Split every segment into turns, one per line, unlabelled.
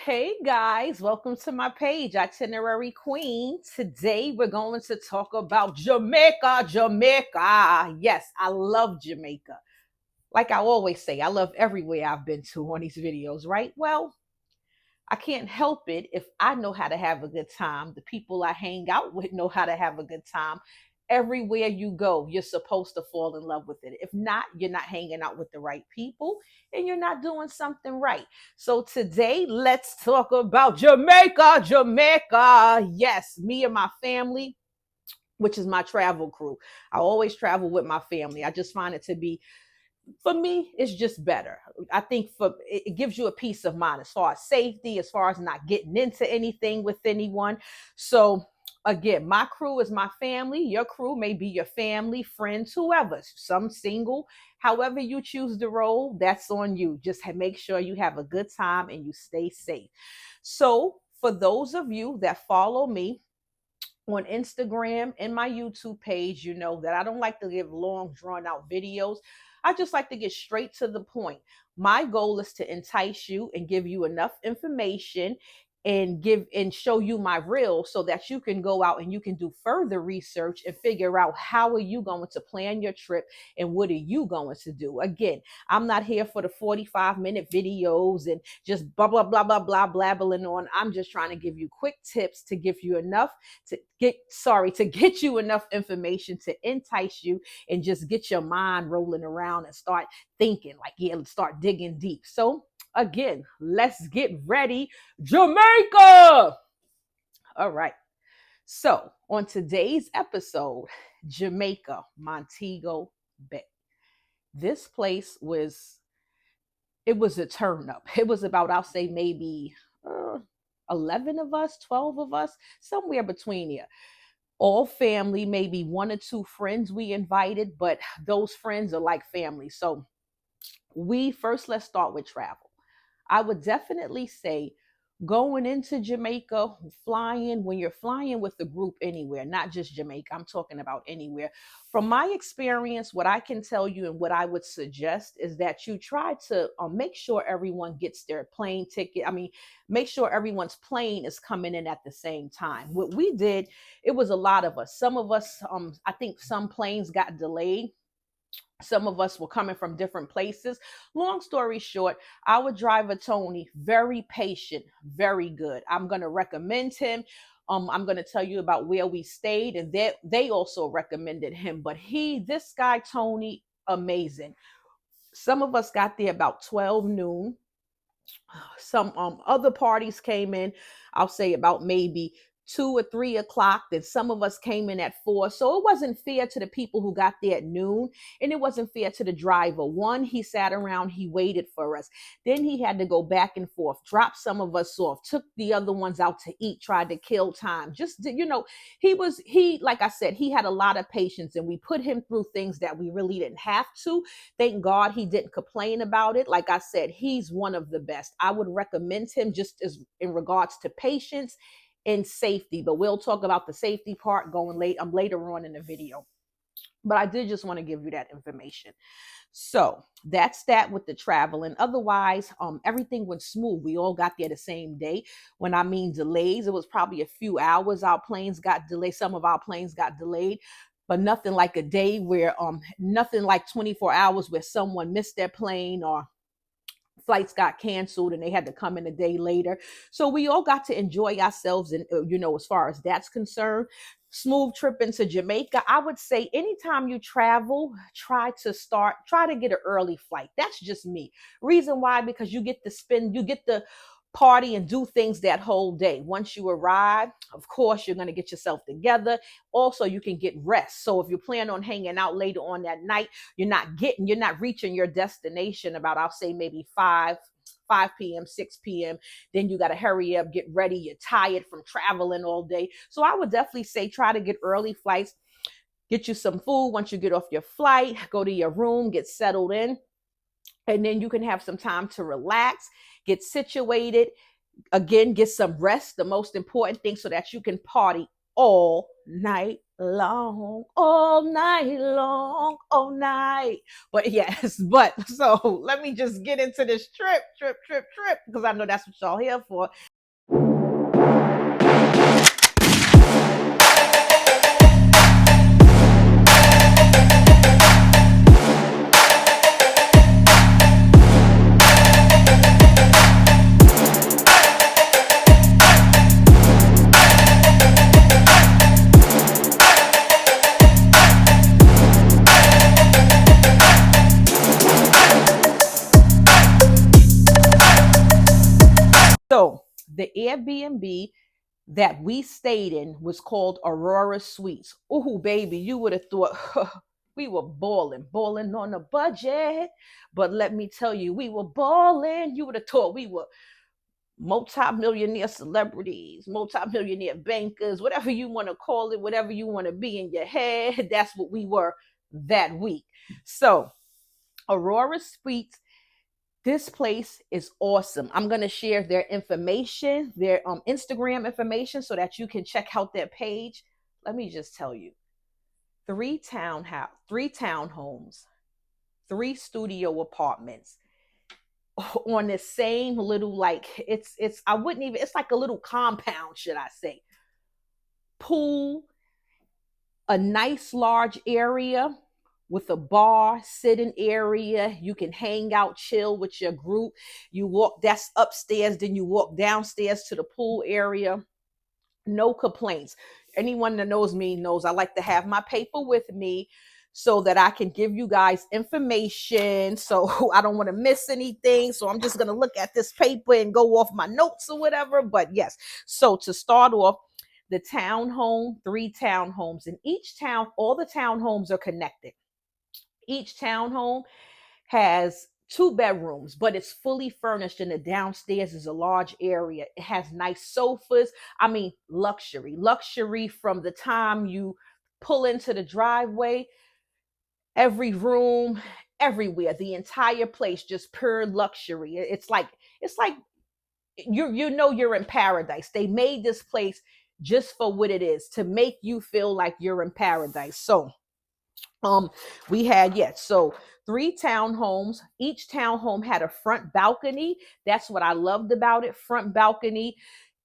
Hey guys, welcome to my page, Itinerary Queen. Today we're going to talk about Jamaica. Jamaica. Yes, I love Jamaica. Like I always say, I love everywhere I've been to on these videos, right? Well, I can't help it if I know how to have a good time. The people I hang out with know how to have a good time. Everywhere you go, you're supposed to fall in love with it. If not, you're not hanging out with the right people and you're not doing something right. So today, let's talk about Jamaica. Jamaica. Yes, me and my family, which is my travel crew. I always travel with my family. I just find it to be, for me, it's just better. I think for it gives you a peace of mind as far as safety, as far as not getting into anything with anyone. So again, my crew is my family. Your crew may be your family, friends, whoever. Some single, however you choose to roll, that's on you. Just make sure you have a good time and you stay safe. So for those of you that follow me on Instagram and my YouTube page, you know that I don't like to give long, drawn out videos. I just like to get straight to the point. My goal is to entice you and give you enough information and give and show you my reel so that you can go out and you can do further research and figure out how are you going to plan your trip and what are you going to do. Again, I'm not here for the 45-minute videos and just blah blah blah blah blah blabbling on. I'm just trying to give you quick tips to give you enough to get you enough information to entice you and just get your mind rolling around and start thinking like, yeah, let's start digging deep. So again, let's get ready. Jamaica. All right. So on today's episode, Jamaica, Montego Bay. This place was a turn up. It was about, I'll say maybe 11 of us, 12 of us, somewhere between here. All family, maybe one or two friends we invited, but those friends are like family. So let's start with travel. I would definitely say going into Jamaica, when you're flying with a group anywhere, not just Jamaica, I'm talking about anywhere. From my experience, what I can tell you and what I would suggest is that you try to make sure everyone gets their plane ticket. I mean, make sure everyone's plane is coming in at the same time. What we did, it was a lot of us. Some of us, I think some planes got delayed. Some of us were coming from different places. Long story short, our driver Tony, very patient, very good. I'm going to recommend him. I'm going to tell you about where we stayed, and they also recommended him. But this guy Tony, amazing. Some of us got there about 12 noon. Some other parties came in, I'll say about maybe 2 or 3 o'clock. Then some of us came in at 4. So it wasn't fair to the people who got there at noon, and it wasn't fair to the driver. One, he sat around, he waited for us. Then he had to go back and forth, drop some of us off, took the other ones out to eat, tried to kill time. Like I said, he had a lot of patience, and we put him through things that we really didn't have to. Thank God he didn't complain about it. Like I said, he's one of the best. I would recommend him just as in regards to patience and safety, but we'll talk about the safety part later on in the video. But I did just want to give you that information. So that's that with the travel. And otherwise, everything went smooth. We all got there the same day. When I mean delays, it was probably a few hours. Our planes got delayed. Some of our planes got delayed, but nothing like a day where nothing like 24 hours where someone missed their plane or flights got canceled and they had to come in a day later. So we all got to enjoy ourselves. And, as far as that's concerned, smooth trip into Jamaica. I would say anytime you travel, try to get an early flight. That's just me. Reason why, because you get to party and do things that whole day. Once you arrive, of course, you're going to get yourself together. Also, you can get rest. So if you plan on hanging out later on that night, you're not reaching your destination about, I'll say maybe 5 p.m., 6 p.m. Then you got to hurry up, get ready. You're tired from traveling all day. So I would definitely say try to get early flights, get you some food. Once you get off your flight, go to your room, get settled in. And then you can have some time to relax, get situated, again, get some rest, the most important thing, so that you can party all night long, all night long, all night. But yes, but so let me just get into this trip, because I know that's what y'all here for. So the Airbnb that we stayed in was called Aurora Suites. Ooh, baby, you would have thought we were balling on a budget. But let me tell you, we were balling. You would have thought we were multi-millionaire celebrities, multi-millionaire bankers, whatever you want to call it, whatever you want to be in your head. That's what we were that week. So Aurora Suites, this place is awesome. I'm going to share their information, their Instagram information, so that you can check out their page. Let me just tell you, three townhomes, three studio apartments on the same little, like, it's I wouldn't even, it's like a little compound, should I say. Pool, a nice large area with a bar, sitting area. You can hang out, chill with your group. You walk, that's upstairs, then you walk downstairs to the pool area. No complaints. Anyone that knows me knows I like to have my paper with me so that I can give you guys information. So I don't want to miss anything. So I'm just going to look at this paper and go off my notes or whatever. But yes, so to start off, the townhome, three townhomes in each town, all the townhomes are connected. Each townhome has two bedrooms, but it's fully furnished, and the downstairs is a large area. It has nice sofas. I mean, luxury from the time you pull into the driveway, every room, everywhere, the entire place, just pure luxury. It's like you know you're in paradise. They made this place just for what it is, to make you feel like you're in paradise. So we had, yes, so three townhomes. Each townhome had a front balcony. That's what I loved about it, front balcony.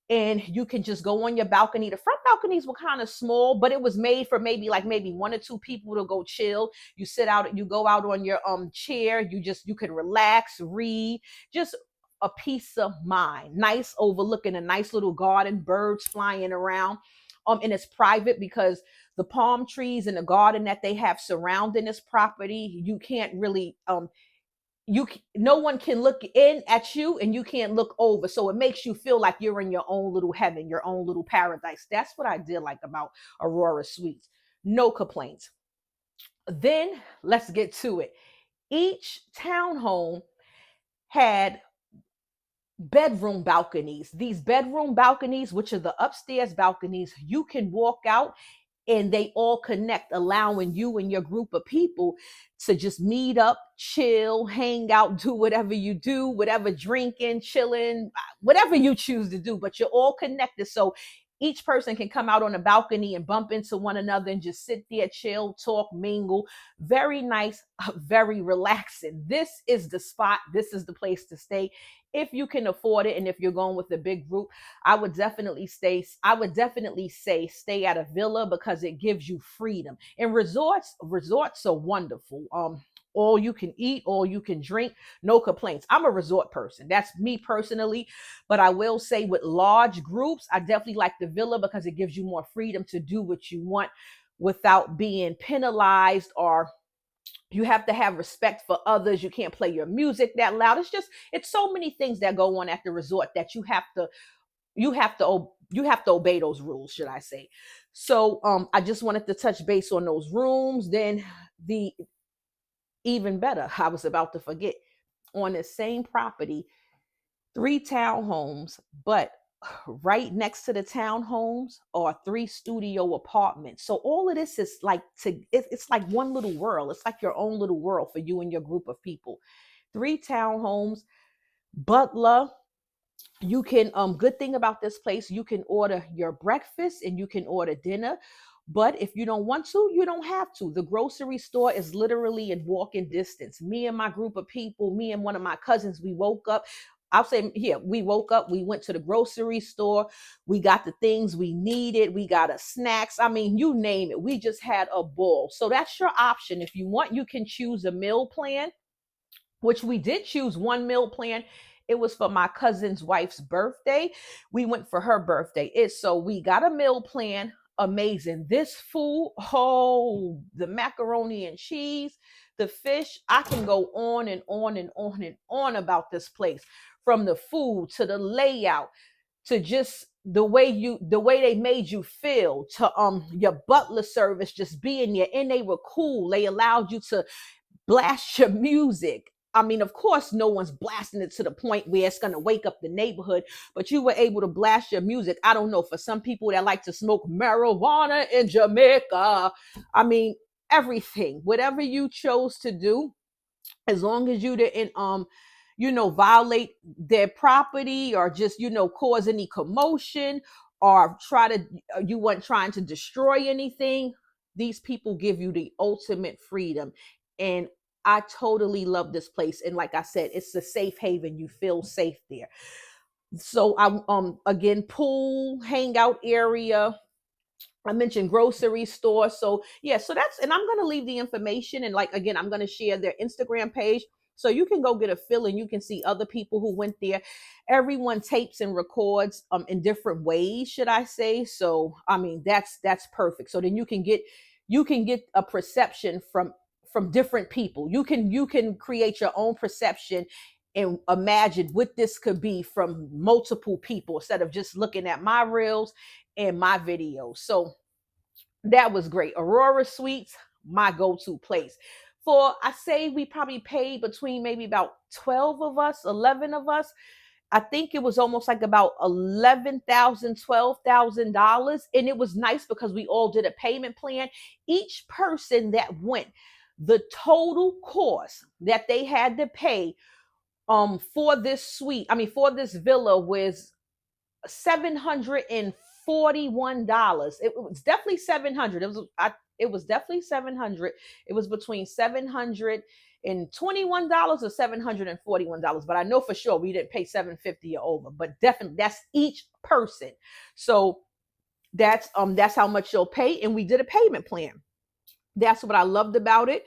And you can just go on your balcony. The front balconies were kind of small, but it was made for maybe one or two people to go chill. You sit out, you go out on your chair, you can relax, read, just a peace of mind. Nice, overlooking a nice little garden, birds flying around. And it's private because the palm trees and the garden that they have surrounding this property, you can't really no one can look in at you, and you can't look over, so it makes you feel like you're in your own little heaven, your own little paradise. That's what I did like about Aurora Suites. No complaints. Then let's get to it. Each townhome had bedroom balconies. These bedroom balconies, which are the upstairs balconies, you can walk out and they all connect, allowing you and your group of people to just meet up, chill, hang out, do whatever you do, whatever, drinking, chilling, whatever you choose to do, but you're all connected. So each person can come out on a balcony and bump into one another and just sit there, chill, talk, mingle. Very nice, very relaxing. This is the spot. This is the place to stay if you can afford it. And if you're going with a big group, I would definitely say stay at a villa, because it gives you freedom. And resorts are wonderful. All you can eat, all you can drink, no complaints. I'm a resort person. That's me personally. But I will say, with large groups, I definitely like the villa because it gives you more freedom to do what you want without being penalized, or you have to have respect for others. You can't play your music that loud. It's so many things that go on at the resort that you have to obey those rules, should I say. So I just wanted to touch base on those rooms. Then the even better, I was about to forget, on the same property, three townhomes, but right next to the townhomes are three studio apartments. So all of this is like it's like one little world. It's like your own little world for you and your group of people. Three townhomes, butler, You can good thing about this place, you can order your breakfast and you can order dinner. But if you don't want to, you don't have to. The grocery store is literally in walking distance. Me and my group of people, me and one of my cousins, we woke up. I'll say here, we woke up, we went to the grocery store, we got the things we needed, we got us snacks. I mean, you name it. We just had a ball. So that's your option. If you want, you can choose a meal plan, which we did choose one meal plan. It was for my cousin's wife's birthday. We went for her birthday. It's so we got a meal plan. Amazing. This food, oh, the macaroni and cheese, the fish. I can go on and on and on and on about this place. From the food to the layout to just the way they made you feel to your butler service just being there, and they were cool. They allowed you to blast your music. I mean, of course, no one's blasting it to the point where it's going to wake up the neighborhood, but you were able to blast your music. I don't know, for some people that like to smoke marijuana in Jamaica, I mean, everything, whatever you chose to do, as long as you didn't violate their property or just cause any commotion or try to you weren't trying to destroy anything, these people give you the ultimate freedom. And I totally love this place, and like I said, it's a safe haven. You feel safe there. So I again, pool, hangout area, I mentioned grocery store. So yeah, so that's, and I'm gonna leave the information, and like again, I'm gonna share their Instagram page so you can go get a feel and you can see other people who went there. Everyone tapes and records in different ways, should I say. So I mean that's perfect. So then you can get a perception from different people. You can create your own perception and imagine what this could be from multiple people instead of just looking at my reels and my videos. So that was great. Aurora Suites, my go-to place. For I say we probably paid between maybe about 12 of us, 11 of us. I think it was almost like about $12,000. And it was nice because we all did a payment plan. Each person that went, the total cost that they had to pay for this suite, I mean for this villa, was $741. It was definitely 700. It was definitely 700. It was between $721 or $741. But I know for sure we didn't pay 750 or over. But definitely that's each person. So that's how much you'll pay. And we did a payment plan. That's what I loved about it.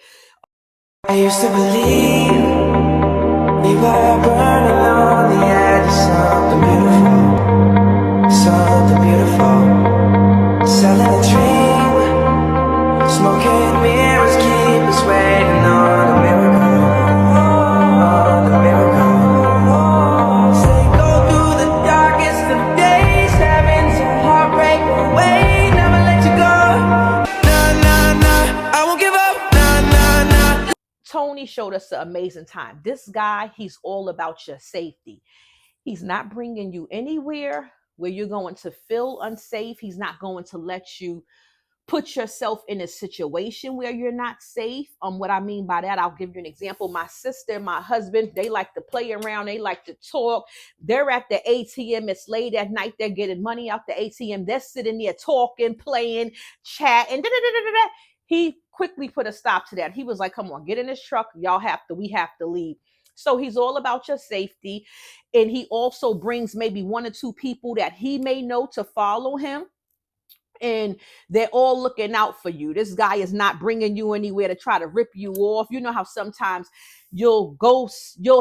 I used to believe we were burning on the edge of something beautiful, selling a dream, smoking mirrors keep us waiting on a miracle, on a miracle. Say go through the darkest of days, having some heartbreak away, never let you go. Nah, nah, nah, I won't give up. Nah, nah, nah.
Tony showed us an amazing time. This guy, he's all about your safety. He's not bringing you anywhere where you're going to feel unsafe. He's not going to let you put yourself in a situation where you're not safe. What I mean by that, I'll give you an example. My sister, my husband, they like to play around. They like to talk. They're at the ATM. It's late at night. They're getting money out the ATM. They're sitting there talking, playing, chatting. He quickly put a stop to that. He was like, come on, get in this truck. We have to leave. So he's all about your safety. And he also brings maybe one or two people that he may know to follow him, and they're all looking out for you. This guy is not bringing you anywhere to try to rip you off. You know how sometimes you'll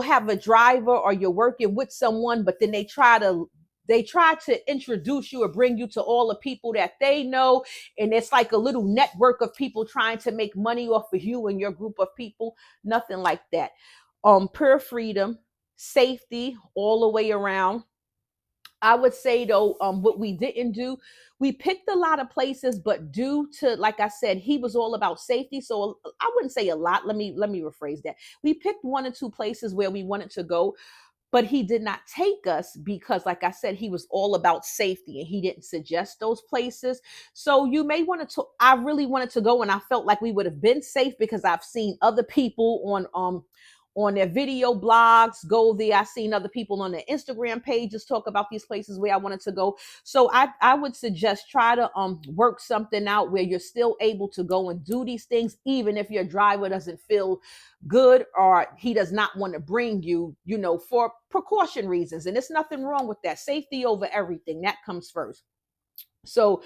have a driver or you're working with someone, but then they try to introduce you or bring you to all the people that they know, and it's like a little network of people trying to make money off of you and your group of people. Nothing like that. Pure freedom, safety all the way around. I would say though, what we didn't do, we picked a lot of places, but due to, like I said, he was all about safety. So I wouldn't say a lot. Let me rephrase that. We picked one or two places where we wanted to go, but he did not take us because, like I said, he was all about safety and he didn't suggest those places. So you may want to. I really wanted to go, and I felt like we would have been safe because I've seen other people on their video blogs. Go there. I've seen other people on their Instagram pages talk about these places where I wanted to go. So I would suggest try to work something out where you're still able to go and do these things, even if your driver doesn't feel good or he does not want to bring you, for precaution reasons. And there's nothing wrong with that. Safety over everything. That comes first. So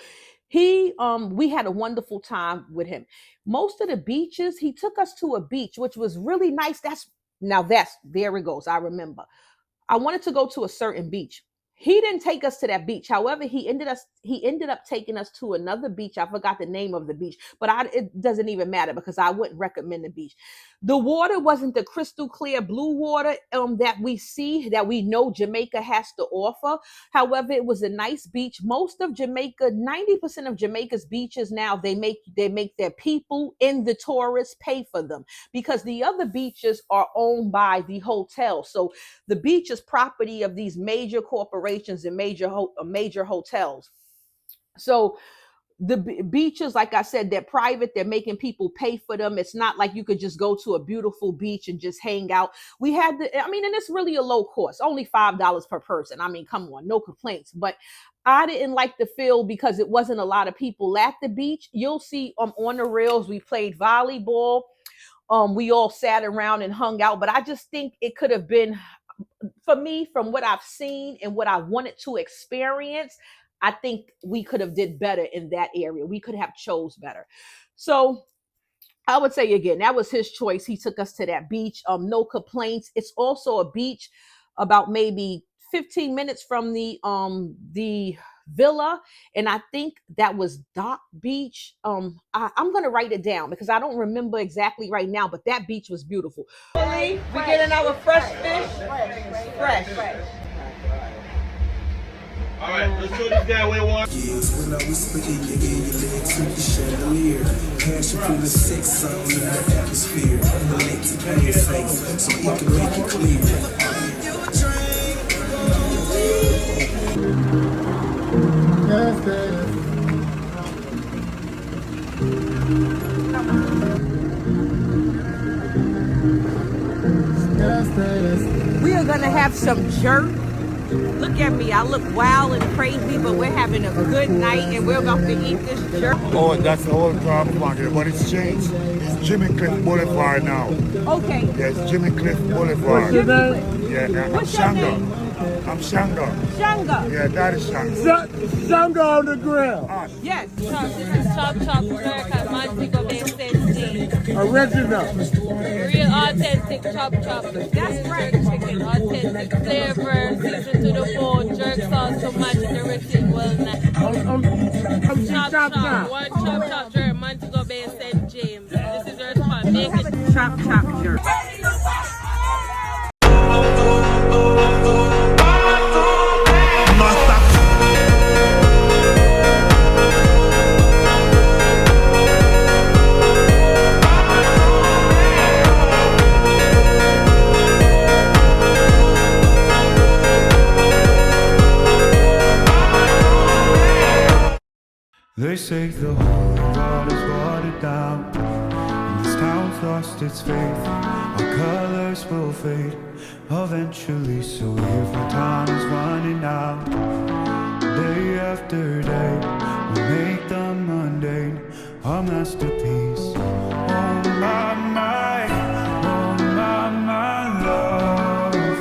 we had a wonderful time with him. Most of the beaches, he took us to a beach, which was really nice. There it goes. I remember. I wanted to go to a certain beach. He didn't take us to that beach. However, he ended up taking us to another beach. I forgot the name of the beach, but it doesn't even matter because I wouldn't recommend the beach. The water wasn't the crystal clear blue water that we know Jamaica has to offer. However, it was a nice beach. Most of Jamaica, 90% of Jamaica's beaches now, they make their people and the tourists pay for them because the other beaches are owned by the hotel. So the beach is property of these major corporations and major hotels. So the beaches, like I said, they're private. They're making people pay for them. It's not like you could just go to a beautiful beach and just hang out. And it's really a low cost, only $5 per person. I mean, come on, no complaints. But I didn't like the feel because it wasn't a lot of people at the beach. You'll see on the rails, we played volleyball. We all sat around and hung out, but I just think it could have been, for me, from what I've seen and what I wanted to experience, I think we could have did better in that area. We could have chose better. So I would say, again, that was his choice. He took us to that beach. No complaints. It's also a beach about maybe 15 minutes from the villa, and I think that was Dock Beach. I'm gonna write it down because I don't remember exactly right now, but that beach was beautiful. We're getting our fresh fish. Fresh.
All right, let's show this guy where one.
When I whisper in your ear, your legs to the chandelier. Passion from the sex zone in the atmosphere. Electric pain face, so it can make it clear.
We are gonna have some jerk. Look at me, I look wild and crazy, but we're having a good night and we're about to eat this jerk.
Oh, that's the whole problem market, but it's changed. It's Jimmy Cliff Boulevard now.
Okay.
Yes, Jimmy Cliff Boulevard.
What's your name?
Yeah,
What's your name?
I'm Shanga.
Shanga.
Yeah, that is Shanga.
Shanga on the grill.
Yes.
This is Chop Chop Jerk at Montego Bay, St. James.
Original.
Real authentic chop chop. That's right. Chicken, authentic flavor, seasoned to the bone, jerk sauce to match the everything well nice. Chop chop. One chop chop jerk, Montego Bay, St. James. This is your spot. Make it
Chop chop jerk.
They say the whole world is watered down, and this town's lost its faith. Our colors will fade eventually, so if our time is running out, day after day, we make the mundane our masterpiece. Oh my love,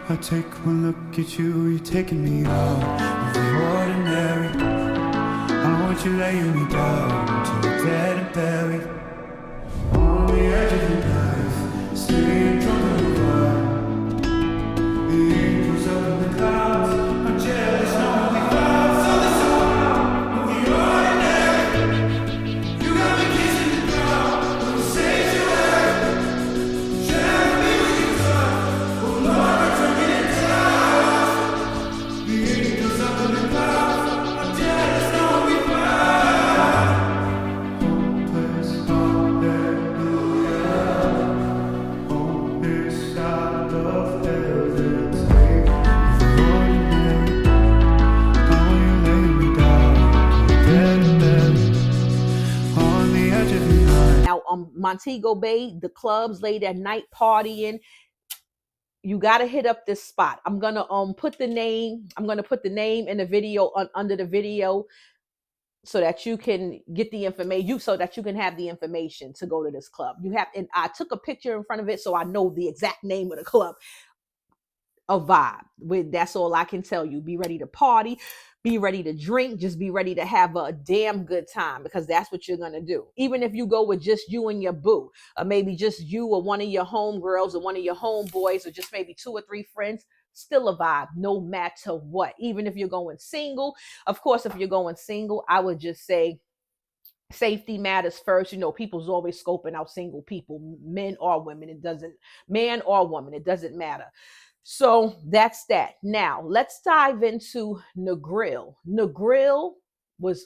I take one look at you, you're taking me out of the ordinary. I want you laying me down till we're dead and buried. On the edge of the knife, staying drunk on the bar. The angels up in the clouds, I'm jealous, no only clouds. So this of the ordinary. You got me kissing the ground, little sanctuary. Share me with you, touch. Oh Lord, turn me into clouds. The angels up in the clouds, I'm jealous, no only clouds. Hopeless, hallelujah. Hopeless,
Montego Bay, the clubs late at night partying, you got to hit up this spot. I'm going to put the name. I'm going to put the name in the video under the video so that you can get the information, so that you can have the information to go to this club. You have, and I took a picture in front of it so I know the exact name of the club. A vibe. That's all I can tell you. Be ready to party, be ready to drink, just be ready to have a damn good time, because that's what you're gonna do. Even if you go with just you and your boo, or maybe just you or one of your homegirls or one of your homeboys, or just maybe 2 or 3 friends, still a vibe no matter what. Even if you're going single, of course, if you're going single, I would just say safety matters first. You know, people's always scoping out single people, men or women. It doesn't, man or woman, it doesn't matter. So that's that. Now let's dive into Negril. Negril was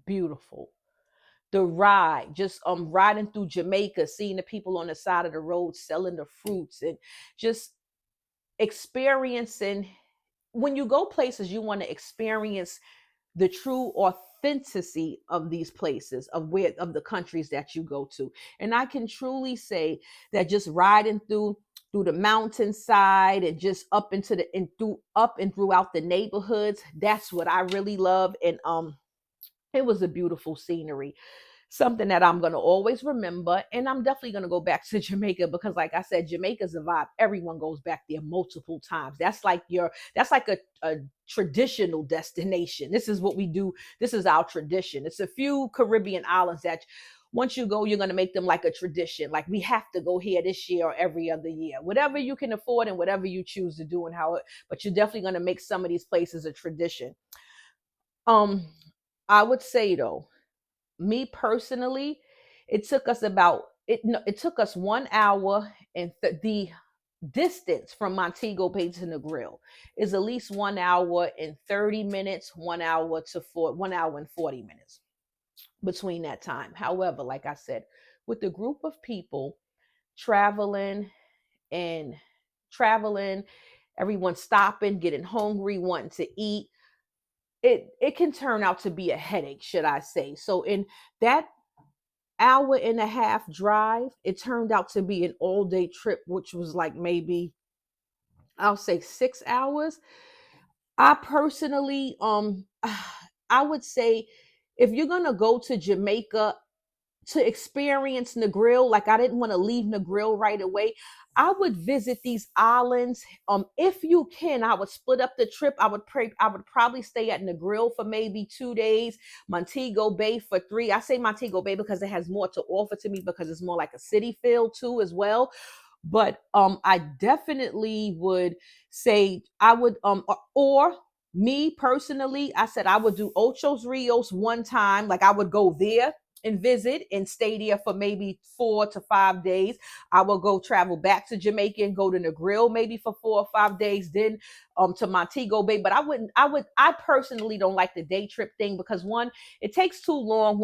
beautiful. The ride, just riding through Jamaica, seeing the people on the side of the road selling the fruits, and just experiencing. When you go places, you want to experience the true authenticity of these places, of the countries that you go to. And I can truly say that just riding through the mountainside and just up into the up and throughout the neighborhoods, that's what I really love. And it was a beautiful scenery, something that I'm going to always remember. And I'm definitely going to go back to Jamaica, because like I said, Jamaica's a vibe. Everyone goes back there multiple times. That's like a traditional destination. This is what we do. This is our tradition. It's a few Caribbean islands that once you go, you're going to make them like a tradition. Like, we have to go here this year or every other year, whatever you can afford and whatever you choose to do, and how it, but you're definitely going to make some of these places a tradition. I would say though, me personally, it took us about it took us 1 hour, and the distance from Montego Bay to Negril is at least 1 hour and 30 minutes, 1 hour to 1 hour and 40 minutes between that time. However, like I said, with the group of people traveling and traveling, everyone stopping, getting hungry, wanting to eat, it can turn out to be a headache, should I say. So in that hour and a half drive, it turned out to be an all day trip, which was like maybe, I'll say 6 hours. I personally, I would say, if you're gonna go to Jamaica to experience Negril, like, I didn't want to leave Negril right away. I would visit these islands. If you can, I would split up the trip. I would probably stay at Negril for maybe 2 days, Montego Bay for 3. I say Montego Bay because it has more to offer to me, because it's more like a city feel too as well. But I definitely would say I would or me personally, I said I would do Ocho Rios one time. Like, I would go there and visit and stay there for maybe 4 to 5 days. I will go travel back to Jamaica and go to Negril maybe for 4 or 5 days, then to Montego Bay. But I personally don't like the day trip thing, because one, it takes too long.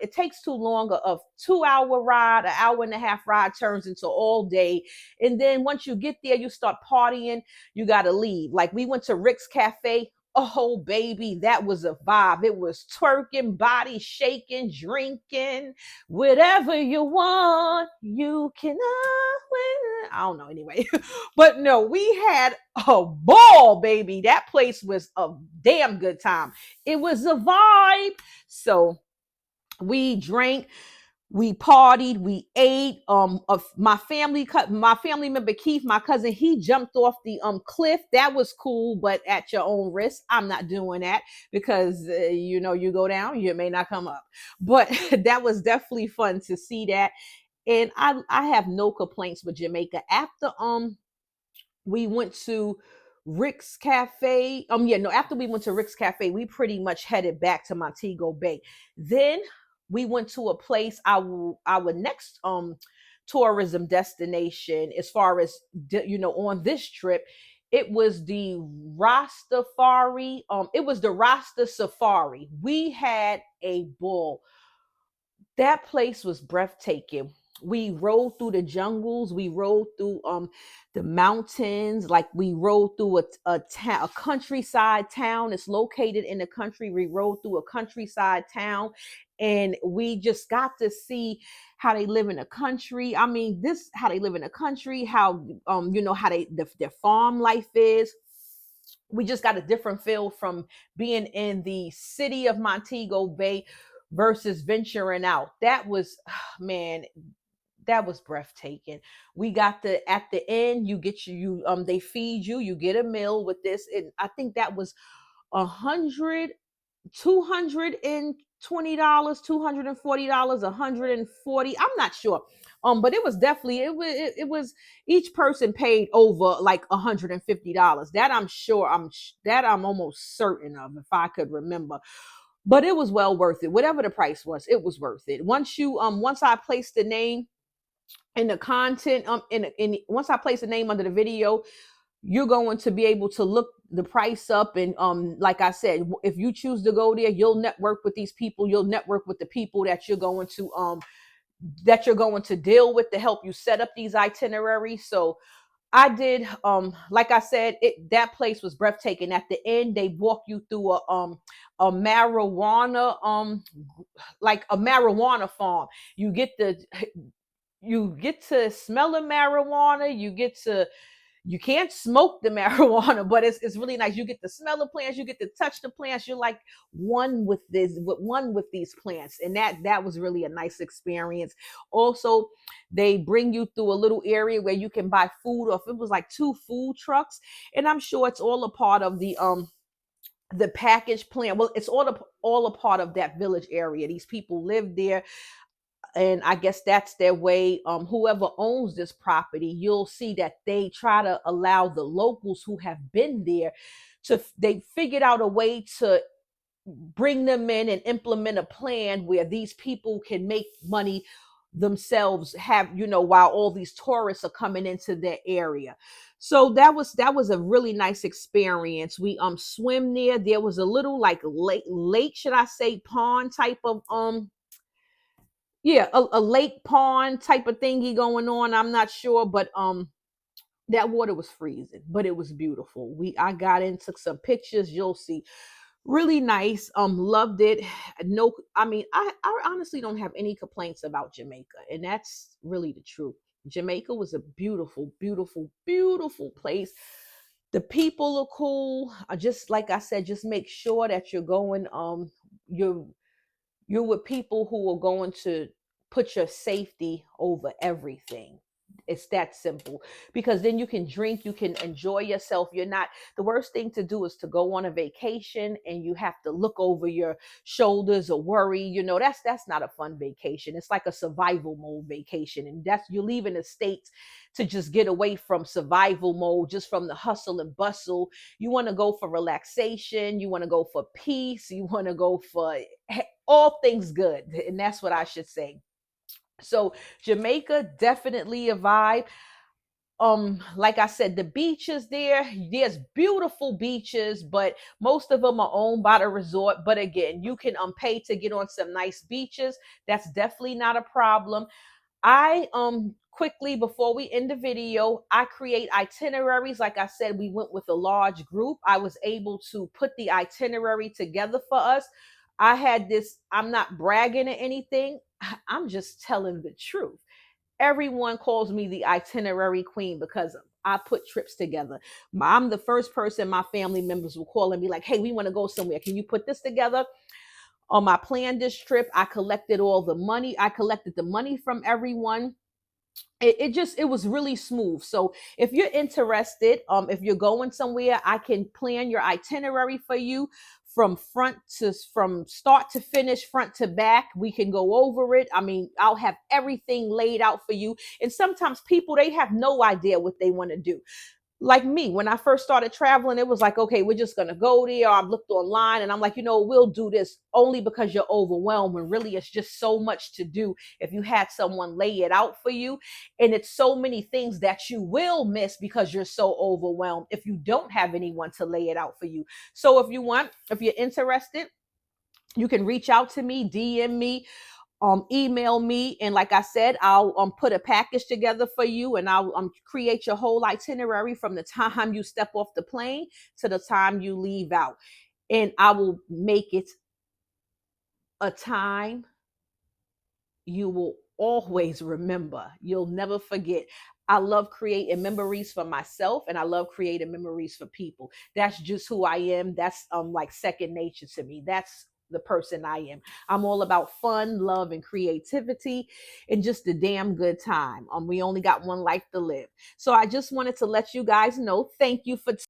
It takes too long. A 2-hour ride, an hour and a half ride turns into all day. And then once you get there, you start partying, you got to leave. Like, we went to Rick's Cafe. Oh, baby, that was a vibe. It was twerking, body shaking, drinking, whatever you want, you can. I don't know, anyway. But no, we had a ball, baby. That place was a damn good time. It was a vibe. So we drank, we partied, we ate. Of my family member Keith, my cousin, he jumped off the cliff. That was cool, but at your own risk. I'm not doing that, because you go down, you may not come up. But that was definitely fun to see that. And I have no complaints with Jamaica. After we went to Rick's Cafe. After we went to Rick's Cafe, we pretty much headed back to Montego Bay. Then we went to a place, our next tourism destination, as far as on this trip. It was the Rastafari. It was the Rasta Safari. We had a ball. That place was breathtaking. We rode through the jungles. We rode through the mountains. Like we rode through a countryside town. It's located in the country. We rode through a countryside town, and we just got to see how they live in the country. I mean, this how they live in the country. How how their farm life is. We just got a different feel from being in the city of Montego Bay versus venturing out. That was, man, that was breathtaking. We got at the end, you get they feed you, you get a meal with this, and I think that was 100, $220, $240, 140. I'm not sure. But it was definitely it was each person paid over like $150. That I'm sure I'm almost certain of if I could remember. But it was well worth it. Whatever the price was, it was worth it. Once I placed the name in the content once I place the name under the video, you're going to be able to look the price up, and like I said, if you choose to go there, you'll network with these people, you'll network with the people that you're going to deal with to help you set up these itineraries. So I did like I said, that place was breathtaking. At the end, they walk you through a marijuana like a marijuana farm. You get to smell the marijuana. You can't smoke the marijuana, but it's really nice. You get to smell the plants, you get to touch the plants. You're like one with these plants, and that was really a nice experience. Also, they bring you through a little area where you can buy food, or if it was like 2 food trucks, and I'm sure it's all a part of the package plan. Well, it's all a part of that village area. These people live there, and I guess that's their way. Whoever owns this property, you'll see that they try to allow the locals who have been there they figured out a way to bring them in and implement a plan where these people can make money themselves, while all these tourists are coming into their area. So that was a really nice experience. We swim there was a little like lake, should I say, pond type of yeah, a lake pond type of thingy going on. I'm not sure, but that water was freezing, but it was beautiful. I got in, took some pictures. You'll see, really nice. Loved it. No, I mean, I honestly don't have any complaints about Jamaica, and that's really the truth. Jamaica was a beautiful, beautiful, beautiful place. The people are cool. Just like I said, just make sure that you're going. You're with people who are going to put your safety over everything. It's that simple, because then you can drink, you can enjoy yourself. You're not, the worst thing to do is to go on a vacation and you have to look over your shoulders or worry. That's not a fun vacation. It's like a survival mode vacation. And you're leaving the States to just get away from survival mode, just from the hustle and bustle. You want to go for relaxation. You want to go for peace. You want to go for all things good. And that's what I should say. So Jamaica, definitely a vibe. Like I said, the beaches there's beautiful beaches, but most of them are owned by the resort. But again, you can pay to get on some nice beaches. That's definitely not a problem. I quickly, before we end the video, I create itineraries. Like I said, we went with a large group. I was able to put the itinerary together for us. I had this, I'm not bragging or anything, I'm just telling the truth. Everyone calls me the itinerary queen because I put trips together. I'm the first person my family members will call and be like, hey, we want to go somewhere. Can you put this together? On my plan this trip, I collected all the money. I collected the money from everyone. It was really smooth. So if you're interested, if you're going somewhere, I can plan your itinerary for you from start to finish, front to back. We can go over it. I mean, I'll have everything laid out for you. And sometimes people, they have no idea what they want to do. Like me, when I first started traveling, it was like, okay, we're just going to go there. I looked online and I'm like, we'll do this, only because you're overwhelmed. When really it's just so much to do. If you had someone lay it out for you, and it's so many things that you will miss because you're so overwhelmed if you don't have anyone to lay it out for you. So if you're interested, you can reach out to me, DM me email me, and like I said, I'll put a package together for you, and I'll create your whole itinerary from the time you step off the plane to the time you leave out, and I will make it a time you will always remember. You'll never forget. I love creating memories for myself, and I love creating memories for people. That's just who I am. That's like second nature to me. That's the person I am. I'm all about fun, love, and creativity, and just a damn good time. We only got one life to live. So I just wanted to let you guys know, thank you for